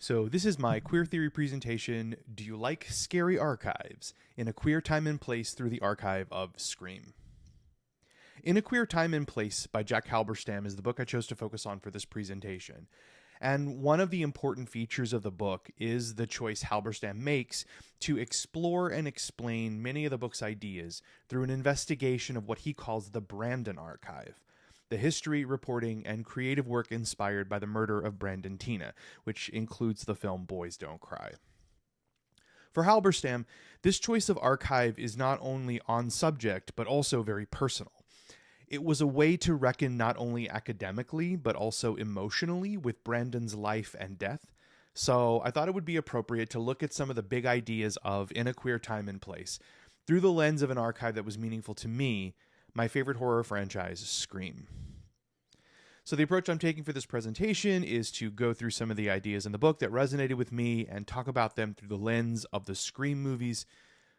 So this is my queer theory presentation, Do You Like Scary Archives? In a Queer Time and Place through the archive of Scream. In a Queer Time and Place by Jack Halberstam is the book I chose to focus on for this presentation. And one of the important features of the book is the choice Halberstam makes to explore and explain many of the book's ideas through an investigation of what he calls the Brandon Archive, the history, reporting, and creative work inspired by the murder of Brandon Teena, which includes the film Boys Don't Cry. For Halberstam, this choice of archive is not only on subject, but also very personal. It was a way to reckon not only academically, but also emotionally with Brandon's life and death. So I thought it would be appropriate to look at some of the big ideas of In a Queer Time and Place through the lens of an archive that was meaningful to me, my favorite horror franchise, Scream. So the approach I'm taking for this presentation is to go through some of the ideas in the book that resonated with me and talk about them through the lens of the Scream movies.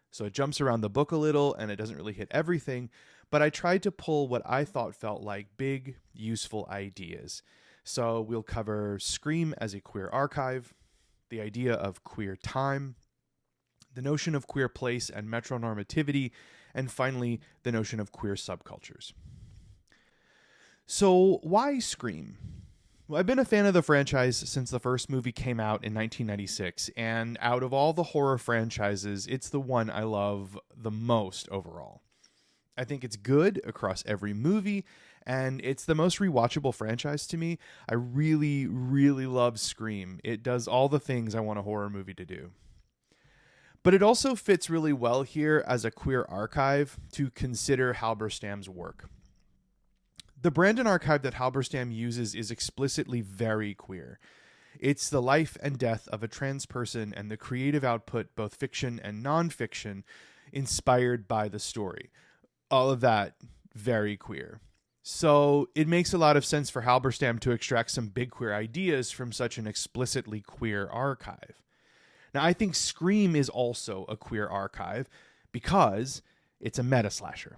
So it jumps around the book a little and it doesn't really hit everything, but I tried to pull what I thought felt like big, useful ideas. So we'll cover Scream as a queer archive, the idea of queer time, the notion of queer place and metronormativity, and finally, the notion of queer subcultures. So why Scream? Well, I've been a fan of the franchise since the first movie came out in 1996, and out of all the horror franchises, it's the one I love the most overall. I think it's good across every movie, and it's the most rewatchable franchise to me. I really, really love Scream. It does all the things I want a horror movie to do. But it also fits really well here as a queer archive to consider Halberstam's work. The Brandon archive that Halberstam uses is explicitly very queer. It's the life and death of a trans person and the creative output, both fiction and nonfiction, inspired by the story. All of that very queer. So it makes a lot of sense for Halberstam to extract some big queer ideas from such an explicitly queer archive. Now, I think Scream is also a queer archive because it's a meta-slasher.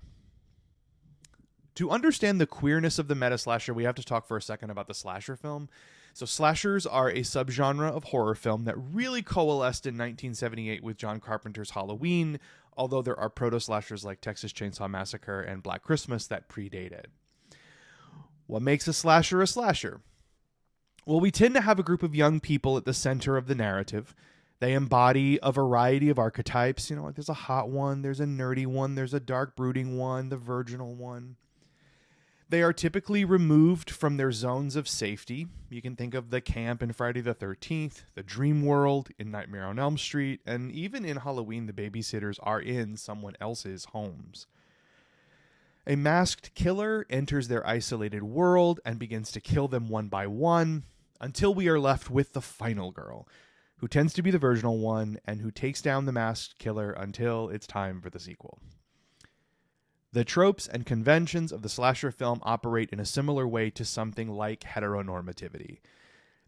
To understand the queerness of the meta-slasher, we have to talk for a second about the slasher film. So slashers are a subgenre of horror film that really coalesced in 1978 with John Carpenter's Halloween, although there are proto-slashers like Texas Chainsaw Massacre and Black Christmas that predate it. What makes a slasher a slasher? Well, we tend to have a group of young people at the center of the narrative. They embody a variety of archetypes. You know, like there's a hot one, there's a nerdy one, there's a dark brooding one, the virginal one. They are typically removed from their zones of safety. You can think of the camp in Friday the 13th, the dream world in Nightmare on Elm Street, and even in Halloween, the babysitters are in someone else's homes. A masked killer enters their isolated world and begins to kill them one by one until we are left with the final girl, who tends to be the virginal one and who takes down the masked killer until it's time for the sequel. The tropes and conventions of the slasher film operate in a similar way to something like heteronormativity.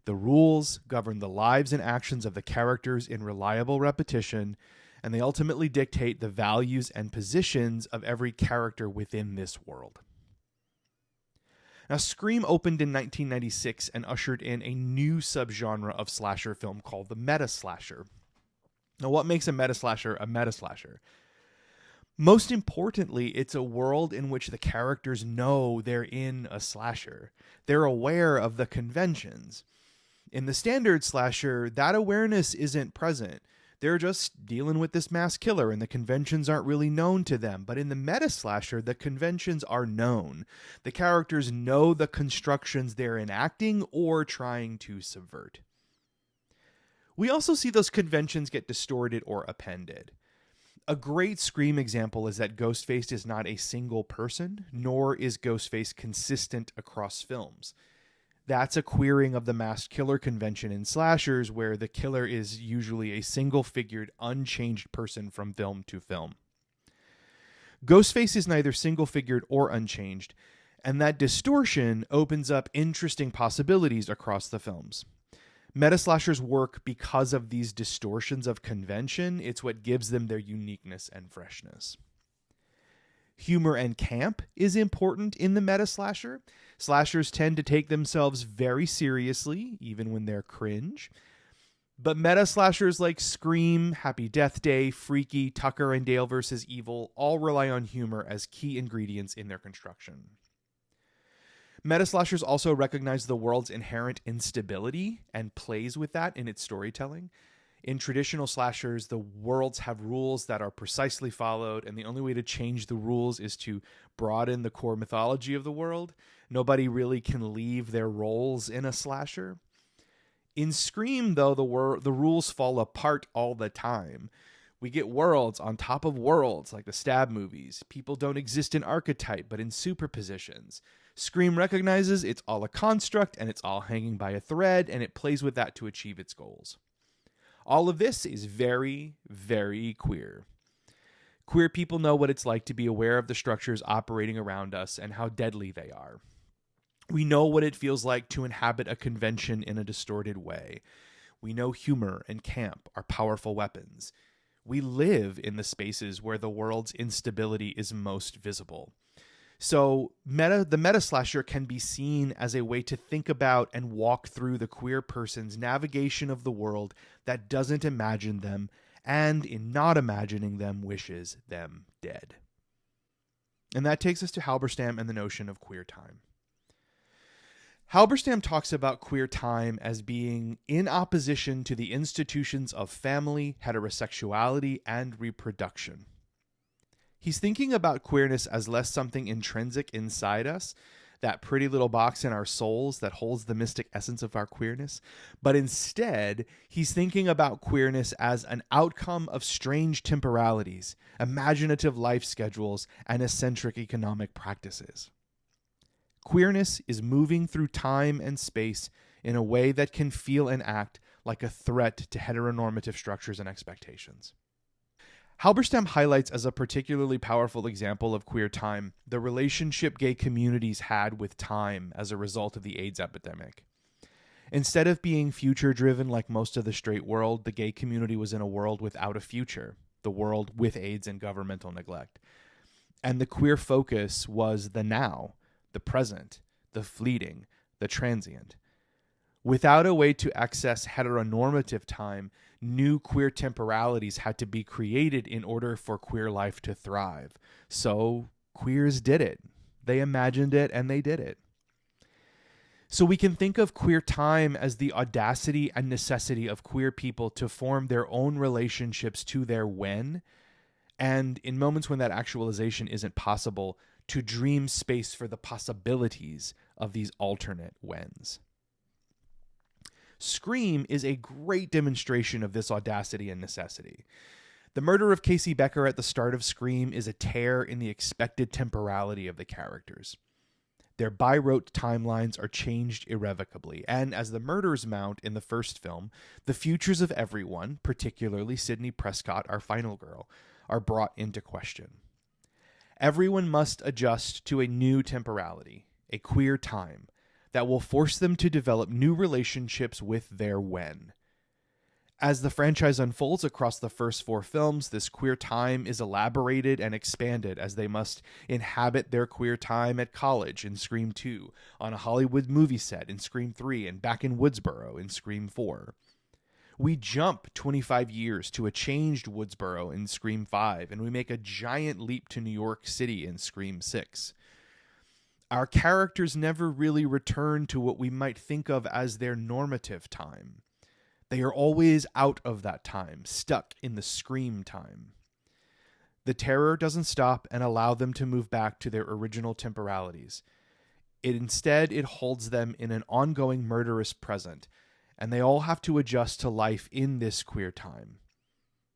The rules govern the lives and actions of the characters in reliable repetition, and they ultimately dictate the values and positions of every character within this world. Now, Scream opened in 1996 and ushered in a new subgenre of slasher film called the meta-slasher. Now, what makes a meta-slasher a meta-slasher? Most importantly, it's a world in which the characters know they're in a slasher. They're aware of the conventions. In the standard slasher, that awareness isn't present. They're just dealing with this mass killer and the conventions aren't really known to them. But in the meta-slasher, the conventions are known. The characters know the constructions they're enacting or trying to subvert. We also see those conventions get distorted or appended. A great Scream example is that Ghostface is not a single person, nor is Ghostface consistent across films. That's a queering of the masked killer convention in slashers, where the killer is usually a single-figured, unchanged person from film to film. Ghostface is neither single-figured or unchanged, and that distortion opens up interesting possibilities across the films. Meta-slashers work because of these distortions of convention. It's what gives them their uniqueness and freshness. Humor and camp is important in the meta-slasher. Slashers tend to take themselves very seriously, even when they're cringe. But meta slashers like Scream, Happy Death Day, Freaky, Tucker and Dale vs. Evil all rely on humor as key ingredients in their construction. Meta slashers also recognize the world's inherent instability and plays with that in its storytelling. In traditional slashers, the worlds have rules that are precisely followed, and the only way to change the rules is to broaden the core mythology of the world. Nobody really can leave their roles in a slasher. In Scream, though, the rules fall apart all the time. We get worlds on top of worlds, like the Stab movies. People don't exist in archetype, but in superpositions. Scream recognizes it's all a construct, and it's all hanging by a thread, and it plays with that to achieve its goals. All of this is very, very queer. Queer people know what it's like to be aware of the structures operating around us and how deadly they are. We know what it feels like to inhabit a convention in a distorted way. We know humor and camp are powerful weapons. We live in the spaces where the world's instability is most visible. So the meta slasher can be seen as a way to think about and walk through the queer person's navigation of the world that doesn't imagine them, and in not imagining them, wishes them dead. And that takes us to Halberstam and the notion of queer time. Halberstam talks about queer time as being in opposition to the institutions of family, heterosexuality, and reproduction. He's thinking about queerness as less something intrinsic inside us, that pretty little box in our souls that holds the mystic essence of our queerness, but instead, he's thinking about queerness as an outcome of strange temporalities, imaginative life schedules, and eccentric economic practices. Queerness is moving through time and space in a way that can feel and act like a threat to heteronormative structures and expectations. Halberstam highlights as a particularly powerful example of queer time the relationship gay communities had with time as a result of the AIDS epidemic. Instead of being future-driven like most of the straight world, the gay community was in a world without a future, the world with AIDS and governmental neglect. And the queer focus was the now, the present, the fleeting, the transient. Without a way to access heteronormative time, new queer temporalities had to be created in order for queer life to thrive. So queers did it. They imagined it and they did it. So we can think of queer time as the audacity and necessity of queer people to form their own relationships to their when, and in moments when that actualization isn't possible, to dream space for the possibilities of these alternate whens. Scream is a great demonstration of this audacity and necessity. The murder of Casey Becker at the start of Scream is a tear in the expected temporality of the characters. Their by-rote timelines are changed irrevocably, and as the murders mount in the first film, the futures of everyone, particularly Sidney Prescott, our final girl, are brought into question. Everyone must adjust to a new temporality, a queer time, that will force them to develop new relationships with their when. As the franchise unfolds across the first 4 films, this queer time is elaborated and expanded as they must inhabit their queer time at college in Scream 2, on a Hollywood movie set in Scream 3, and back in Woodsboro in Scream 4. We jump 25 years to a changed Woodsboro in Scream 5, and we make a giant leap to New York City in Scream 6. Our characters never really return to what we might think of as their normative time. They are always out of that time, stuck in the Scream time. The terror doesn't stop and allow them to move back to their original temporalities. Instead, it holds them in an ongoing murderous present, and they all have to adjust to life in this queer time.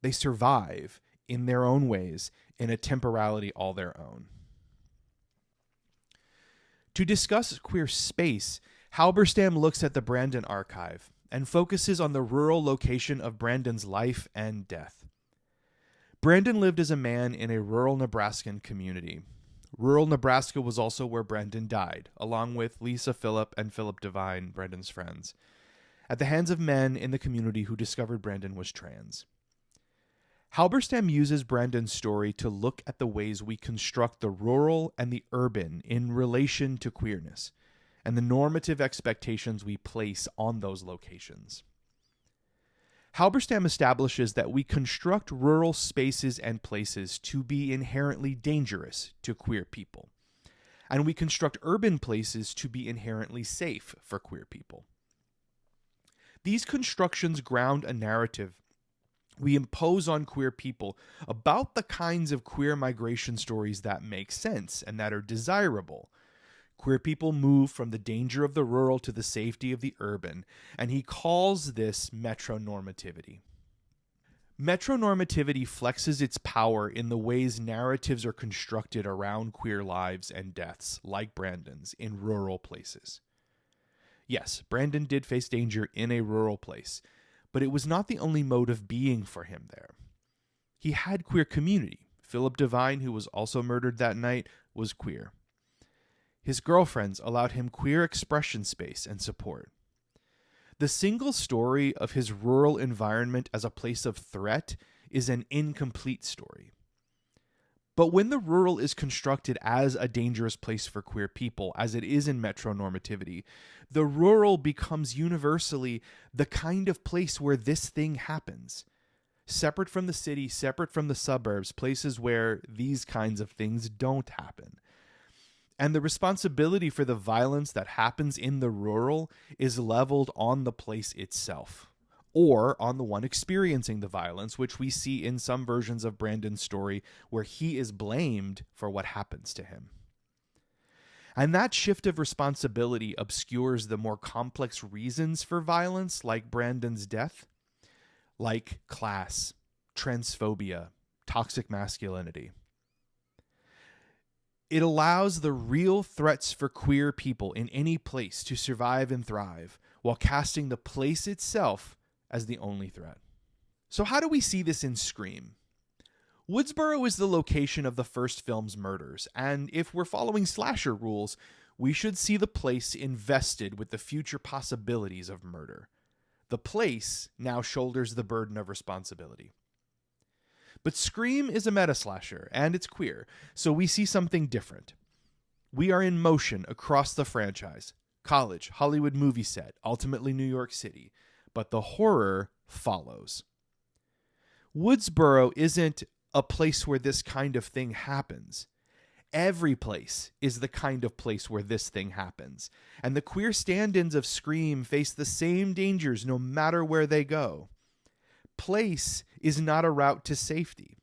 They survive, in their own ways, in a temporality all their own. To discuss queer space, Halberstam looks at the Brandon archive and focuses on the rural location of Brandon's life and death. Brandon lived as a man in a rural Nebraskan community. Rural Nebraska was also where Brandon died, along with Lisa Phillip and Philip Devine, Brandon's friends, at the hands of men in the community who discovered Brandon was trans. Halberstam uses Brandon's story to look at the ways we construct the rural and the urban in relation to queerness, and the normative expectations we place on those locations. Halberstam establishes that we construct rural spaces and places to be inherently dangerous to queer people, and we construct urban places to be inherently safe for queer people. These constructions ground a narrative we impose on queer people about the kinds of queer migration stories that make sense and that are desirable. Queer people move from the danger of the rural to the safety of the urban, and he calls this metronormativity. Metronormativity flexes its power in the ways narratives are constructed around queer lives and deaths, like Brandon's, in rural places. Yes, Brandon did face danger in a rural place, but it was not the only mode of being for him there. He had queer community. Philip Devine, who was also murdered that night, was queer. His girlfriends allowed him queer expression space and support. The single story of his rural environment as a place of threat is an incomplete story. But when the rural is constructed as a dangerous place for queer people, as it is in metronormativity, the rural becomes universally the kind of place where this thing happens. Separate from the city, separate from the suburbs, places where these kinds of things don't happen. And the responsibility for the violence that happens in the rural is leveled on the place itself, or on the one experiencing the violence, which we see in some versions of Brandon's story where he is blamed for what happens to him. And that shift of responsibility obscures the more complex reasons for violence, like Brandon's death, like class, transphobia, toxic masculinity. It allows the real threats for queer people in any place to survive and thrive, while casting the place itself as the only threat. So how do we see this in Scream? Woodsboro is the location of the first film's murders, and if we're following slasher rules, we should see the place invested with the future possibilities of murder. The place now shoulders the burden of responsibility. But Scream is a meta-slasher, and it's queer, so we see something different. We are in motion across the franchise. College, Hollywood movie set, ultimately New York City. But the horror follows. Woodsboro isn't a place where this kind of thing happens. Every place is the kind of place where this thing happens. And the queer stand-ins of Scream face the same dangers no matter where they go. Place is not a route to safety.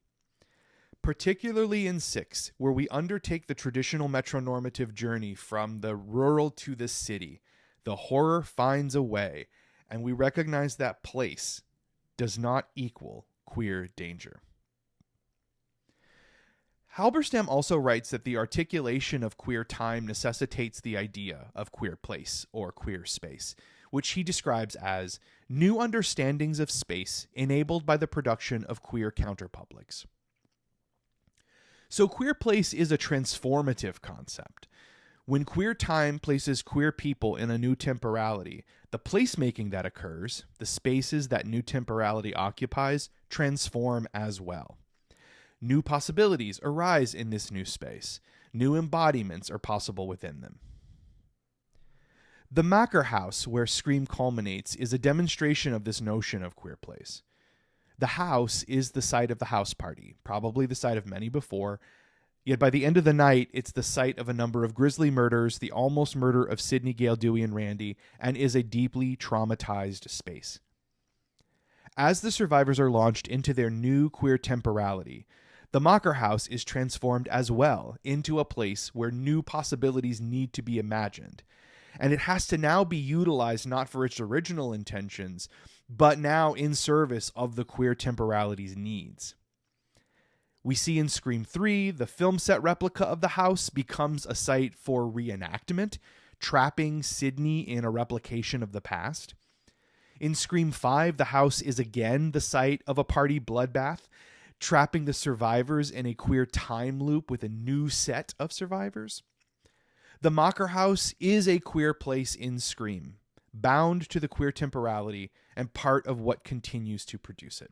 Particularly in 6, where we undertake the traditional metronormative journey from the rural to the city, the horror finds a way, and we recognize that place does not equal queer danger. Halberstam also writes that the articulation of queer time necessitates the idea of queer place or queer space, which he describes as new understandings of space enabled by the production of queer counterpublics. So queer place is a transformative concept. When queer time places queer people in a new temporality, the placemaking that occurs, the spaces that new temporality occupies, transform as well. New possibilities arise in this new space. New embodiments are possible within them. The Macker house, where Scream culminates, is a demonstration of this notion of queer place. The house is the site of the house party, probably the site of many before, yet by the end of the night, it's the site of a number of grisly murders, the almost murder of Sidney, Gale, Dewey, and Randy, and is a deeply traumatized space. As the survivors are launched into their new queer temporality, the Macker house is transformed as well into a place where new possibilities need to be imagined. And it has to now be utilized not for its original intentions, but now in service of the queer temporality's needs. We see in Scream 3, the film set replica of the house becomes a site for reenactment, trapping Sidney in a replication of the past. In Scream 5, the house is again the site of a party bloodbath, trapping the survivors in a queer time loop with a new set of survivors. The Macker house is a queer place in Scream, bound to the queer temporality and part of what continues to produce it.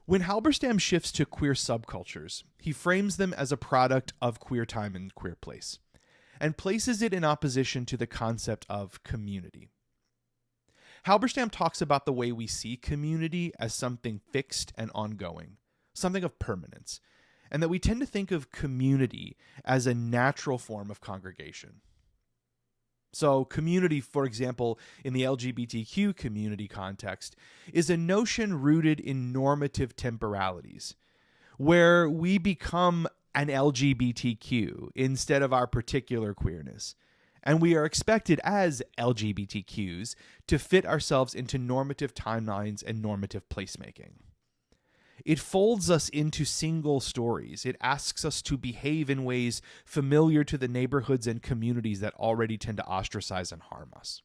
When Halberstam shifts to queer subcultures, he frames them as a product of queer time and queer place, and places it in opposition to the concept of community. Halberstam talks about the way we see community as something fixed and ongoing, something of permanence, and that we tend to think of community as a natural form of congregation. So community, for example, in the LGBTQ community context, is a notion rooted in normative temporalities, where we become an LGBTQ instead of our particular queerness. And we are expected as LGBTQs to fit ourselves into normative timelines and normative placemaking. It folds us into single stories. It asks us to behave in ways familiar to the neighborhoods and communities that already tend to ostracize and harm us.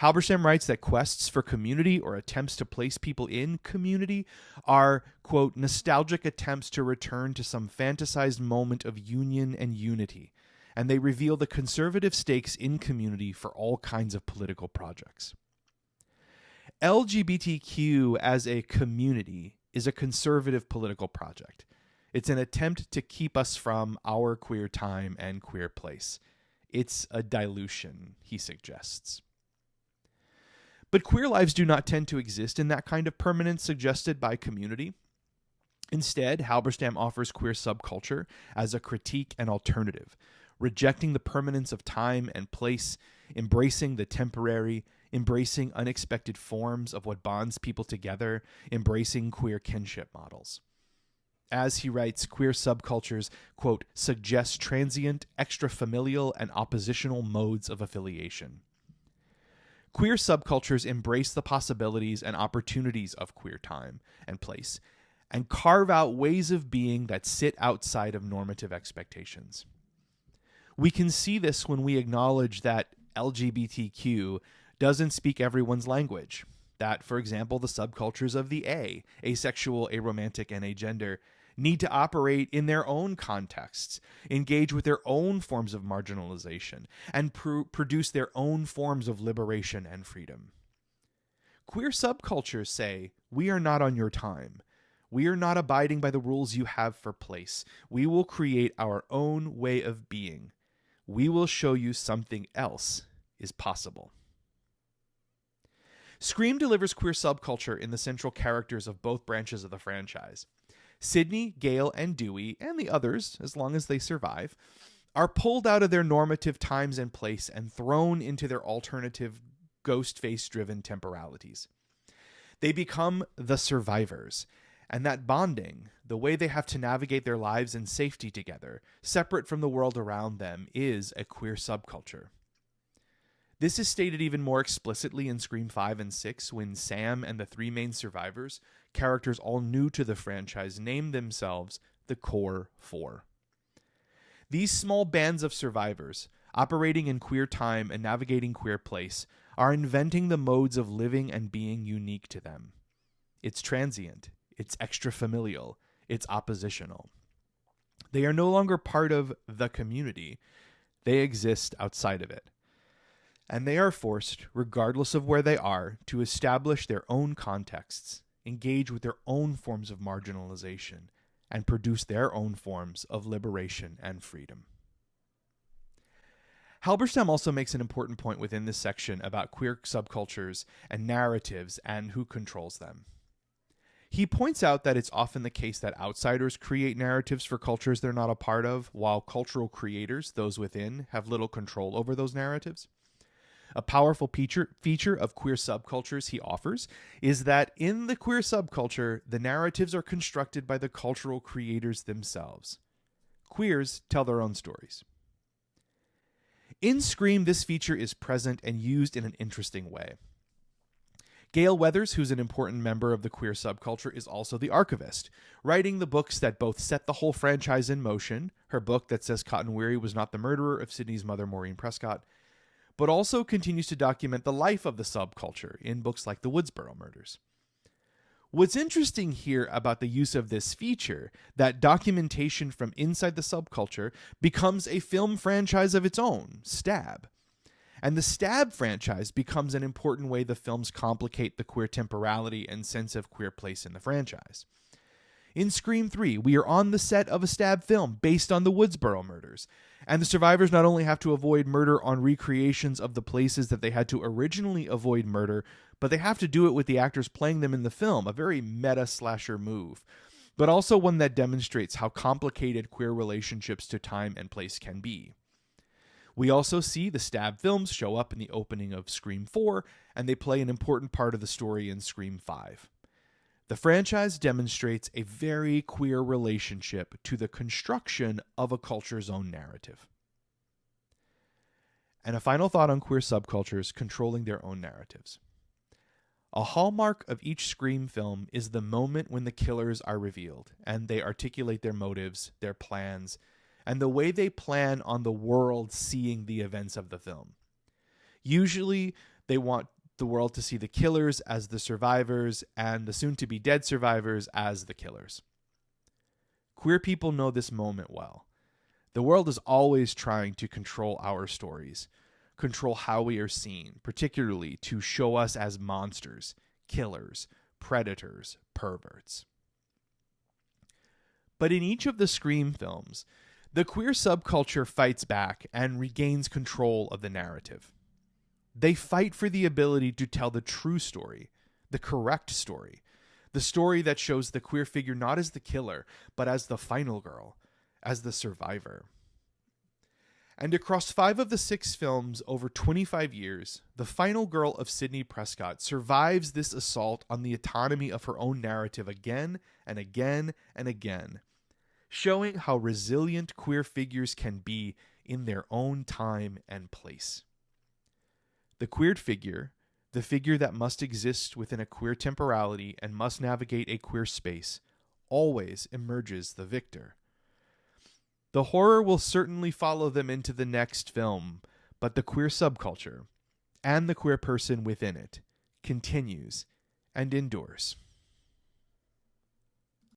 Halberstam writes that quests for community or attempts to place people in community are, quote, nostalgic attempts to return to some fantasized moment of union and unity, and they reveal the conservative stakes in community for all kinds of political projects. LGBTQ as a community is a conservative political project. It's an attempt to keep us from our queer time and queer place. It's a dilution, he suggests. But queer lives do not tend to exist in that kind of permanence suggested by community. Instead, Halberstam offers queer subculture as a critique and alternative, rejecting the permanence of time and place, embracing the temporary, embracing unexpected forms of what bonds people together, embracing queer kinship models. As he writes, queer subcultures, quote, suggest transient, extra-familial, and oppositional modes of affiliation. Queer subcultures embrace the possibilities and opportunities of queer time and place, and carve out ways of being that sit outside of normative expectations. We can see this when we acknowledge that LGBTQ doesn't speak everyone's language. That, for example, the subcultures of the asexual, aromantic, and agender, need to operate in their own contexts, engage with their own forms of marginalization, and produce their own forms of liberation and freedom. Queer subcultures say, we are not on your time. We are not abiding by the rules you have for place. We will create our own way of being. We will show you something else is possible. Scream delivers queer subculture in the central characters of both branches of the franchise. Sydney, Gale, and Dewey, and the others, as long as they survive, are pulled out of their normative times and place and thrown into their alternative, ghost-face-driven temporalities. They become the survivors, and that bonding, the way they have to navigate their lives in safety together, separate from the world around them, is a queer subculture. This is stated even more explicitly in Scream 5 and 6 when Sam and the three main survivors, characters all new to the franchise, name themselves the Core Four. These small bands of survivors, operating in queer time and navigating queer place, are inventing the modes of living and being unique to them. It's transient, it's extra-familial, it's oppositional. They are no longer part of the community, they exist outside of it. And they are forced, regardless of where they are, to establish their own contexts, engage with their own forms of marginalization, and produce their own forms of liberation and freedom. Halberstam also makes an important point within this section about queer subcultures and narratives and who controls them. He points out that it's often the case that outsiders create narratives for cultures they're not a part of, while cultural creators, those within, have little control over those narratives. A powerful feature of queer subcultures he offers is that in the queer subculture, the narratives are constructed by the cultural creators themselves. Queers tell their own stories. In Scream, this feature is present and used in an interesting way. Gale Weathers, who's an important member of the queer subculture, is also the archivist, writing the books that both set the whole franchise in motion, her book that says Cotton Weary was not the murderer of Sydney's mother, Maureen Prescott, but also continues to document the life of the subculture in books like The Woodsboro Murders. What's interesting here about the use of this feature, that documentation from inside the subculture, becomes a film franchise of its own, Stab. And the Stab franchise becomes an important way the films complicate the queer temporality and sense of queer place in the franchise. In Scream 3, we are on the set of a stab film based on the Woodsboro murders, and the survivors not only have to avoid murder on recreations of the places that they had to originally avoid murder, but they have to do it with the actors playing them in the film, a very meta slasher move, but also one that demonstrates how complicated queer relationships to time and place can be. We also see the stab films show up in the opening of Scream 4, and they play an important part of the story in Scream 5. The franchise demonstrates a very queer relationship to the construction of a culture's own narrative. And a final thought on queer subcultures controlling their own narratives. A hallmark of each Scream film is the moment when the killers are revealed, and they articulate their motives, their plans, and the way they plan on the world seeing the events of the film. Usually, they want the world to see the killers as the survivors and the soon-to-be dead survivors as the killers. Queer people know this moment well. The world is always trying to control our stories, control how we are seen, particularly to show us as monsters, killers, predators, perverts. But in each of the Scream films, the queer subculture fights back and regains control of the narrative. They fight for the ability to tell the true story, the correct story, the story that shows the queer figure not as the killer, but as the final girl, as the survivor. And across 5 of the 6 films over 25 years, the final girl of Sidney Prescott survives this assault on the autonomy of her own narrative again and again and again, showing how resilient queer figures can be in their own time and place. The queered figure, the figure that must exist within a queer temporality and must navigate a queer space, always emerges the victor. The horror will certainly follow them into the next film, but the queer subculture, and the queer person within it, continues and endures.